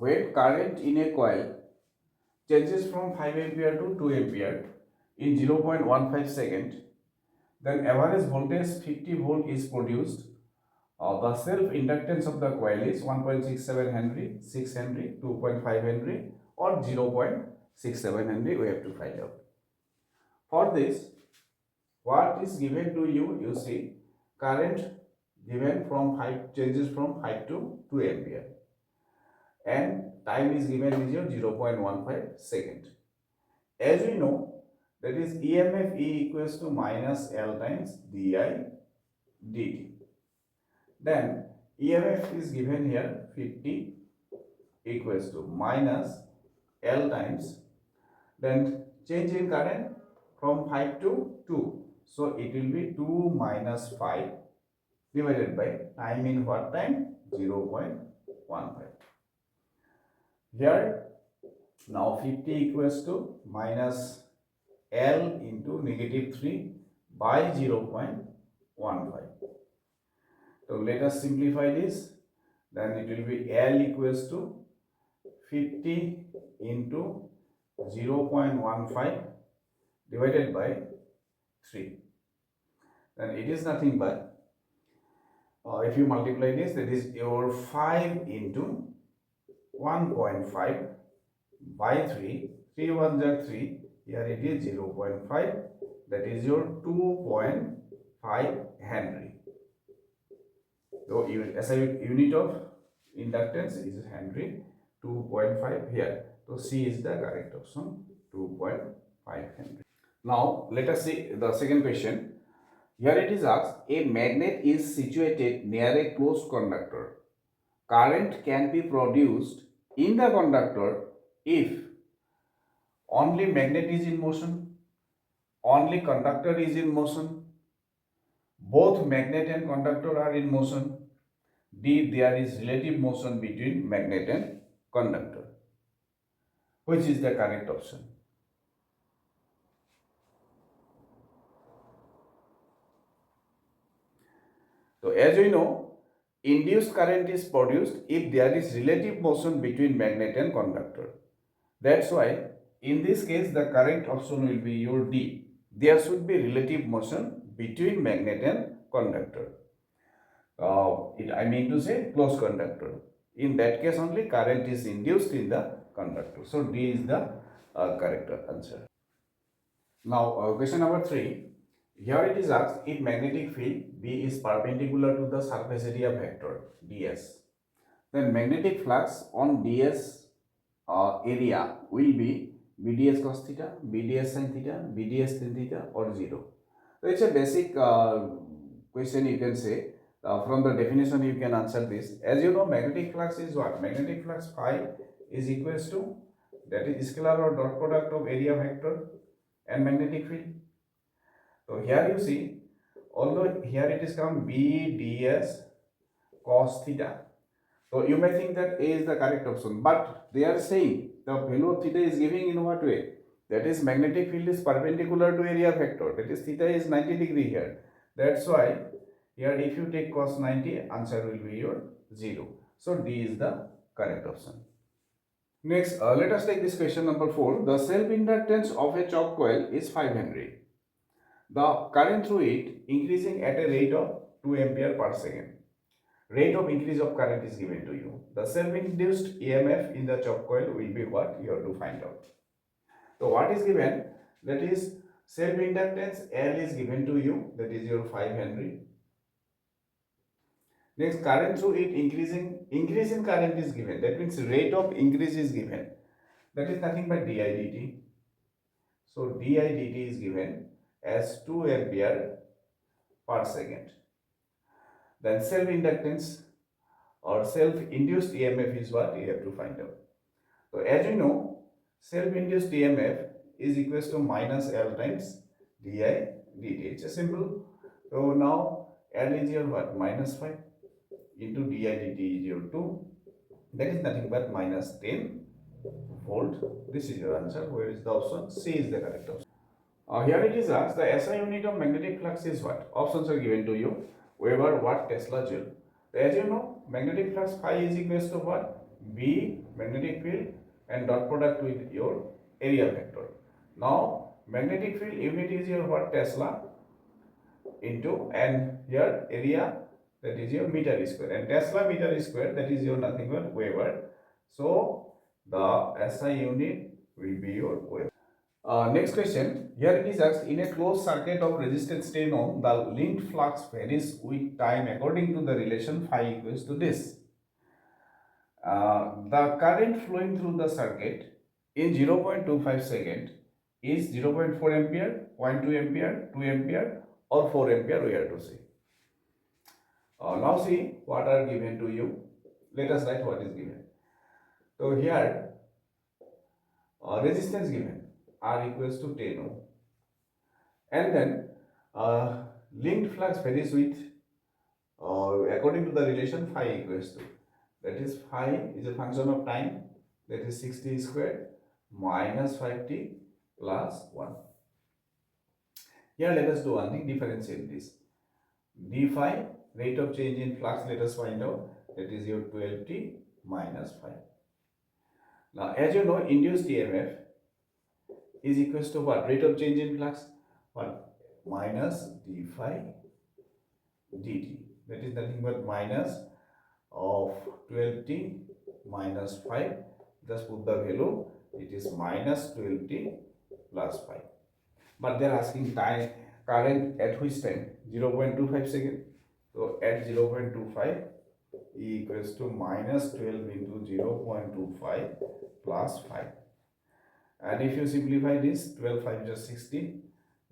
when current in a coil changes from 5 ampere to 2 ampere in 0.15 second, then average voltage 50 volt is produced. The self inductance of the coil is 1.67 Henry, 6 Henry, 2.5 Henry, or 0.67 Henry. We have to find out. For this, what is given to you? You see, current given from 5 changes from 5 to 2 ampere, and time is given is your 0.15 second. As we know, that is EMF E equals to minus L times di dt. Then EMF is given here 50 equals to minus L times, then change in current from 5 to 2. So it will be 2 minus 5 divided by time in what time? 0.15. Here now 50 equals to minus L into negative 3 by 0.15. So let us simplify this. Then it will be L equals to 50 into 0.15 divided by 3. Then it is nothing but, if you multiply this, that is your 5 into 1.5 by 3. 3 1s are 3. Here it is 0.5. That is your 2.5 Henry. So SI unit of inductance is Henry, 2.5 here. So C is the correct option, 2.5 Henry. Now let us see the second question. Here it is asked, a magnet is situated near a closed conductor. Current can be produced in the conductor if only magnet is in motion, only conductor is in motion, both magnet and conductor are in motion, D, there is relative motion between magnet and conductor. Which is the correct option? So as we know, induced current is produced if there is relative motion between magnet and conductor. That's why in this case the correct option will be your D. There should be relative motion between magnet and conductor. I mean to say closed conductor. In that case only current is induced in the conductor. So D is the correct answer. Now question number 3. Here it is asked, if magnetic field B is perpendicular to the surface area vector ds, then magnetic flux on ds area will be BDS cos theta, BDS sin theta, BDS tan theta, or 0. So it's a basic question, you can say. From the definition you can answer this. As you know, magnetic flux is what? Magnetic flux phi is equals to, that is scalar or dot product of area vector and magnetic field. So here you see, although here it is come BDS cos theta. So you may think that A is the correct option, but they are saying the value of theta is giving in what way? That is magnetic field is perpendicular to area vector. That is theta is 90 degree here. That's why here if you take cos 90, answer will be your 0. So D is the correct option. Next, let us take this question number 4. The self-inductance of a choke coil is 5 Henry. The current through it increasing at a rate of 2 ampere per second. Rate of increase of current is given to you. The self-induced EMF in the choke coil will be what you have to find out. So what is given? That is self-inductance L is given to you. That is your 5 Henry. Next, current through it increase in current is given. That means rate of increase is given. That is nothing but di dt. So di dt is given as 2 ampere per second. Then self-inductance or self-induced EMF is what you have to find out. So as you know, self-induced EMF is equals to minus L times di dt. It's a simple. So now L is your what? Minus 5 into di dt is your 2. That is nothing but minus 10 volt. This is your answer. Where is the option? C is the correct option. Here it is asked, the SI unit of magnetic flux is what? Options are given to you. Weber, watt, Tesla, joule. So as you know, magnetic flux phi is equals to what? B magnetic field and dot product with your area vector. Now magnetic field unit is your what? Tesla into, and here area, that is your meter square, and Tesla meter square, that is your nothing but Weber. So the SI unit will be your Weber. Next question. Here it is asked, in a closed circuit of resistance 10 ohm, the linked flux varies with time according to the relation phi equals to this. The current flowing through the circuit in 0.25 second is 0.4 ampere, 0.2 ampere, 2 ampere or 4 ampere, we have to say. Now see what are given to you. Let us write what is given. So here resistance given R equals to 10 ohm, and then linked flux varies with according to the relation phi equals to, that is phi is a function of time, that is 60 squared minus 5t plus 1. Here let us do one thing, differentiate this. D phi, rate of change in flux, let us find out, that is your 12t minus 5. Now as you know, induced EMF is equals to what? Rate of change in flux, what? Minus d phi dt, that is nothing but minus of 12t minus 5, just put the value, it is minus 12t plus 5. But they are asking time current at which time? 0.25 second. So at 0.25 E equals to minus 12 into 0.25 plus 5. And if you simplify this, 12 5 just 16,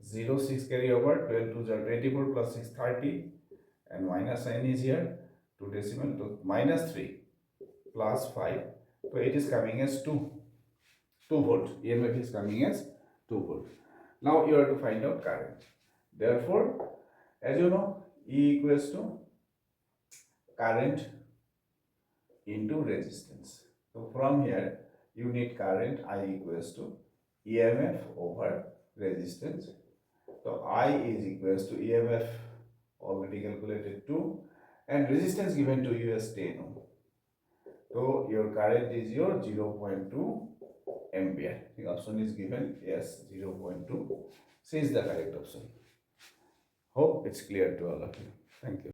0 6 carry over, 12 2 just 24 plus 6 30, and minus sign is here, 2 decimal, to minus 3 plus 5. So it is coming as 2 volt. EMF is coming as 2 volt. Now you have to find out current. Therefore, as you know, E equals to current into resistance. So from here, you need current I equals to EMF over resistance. So I is equals to EMF already calculated 2, and resistance given to you as 10 ohm. So your current is your 0.2 ampere. The option is given yes, 0.2. C is the correct option. Hope it's clear to all of you. Thank you.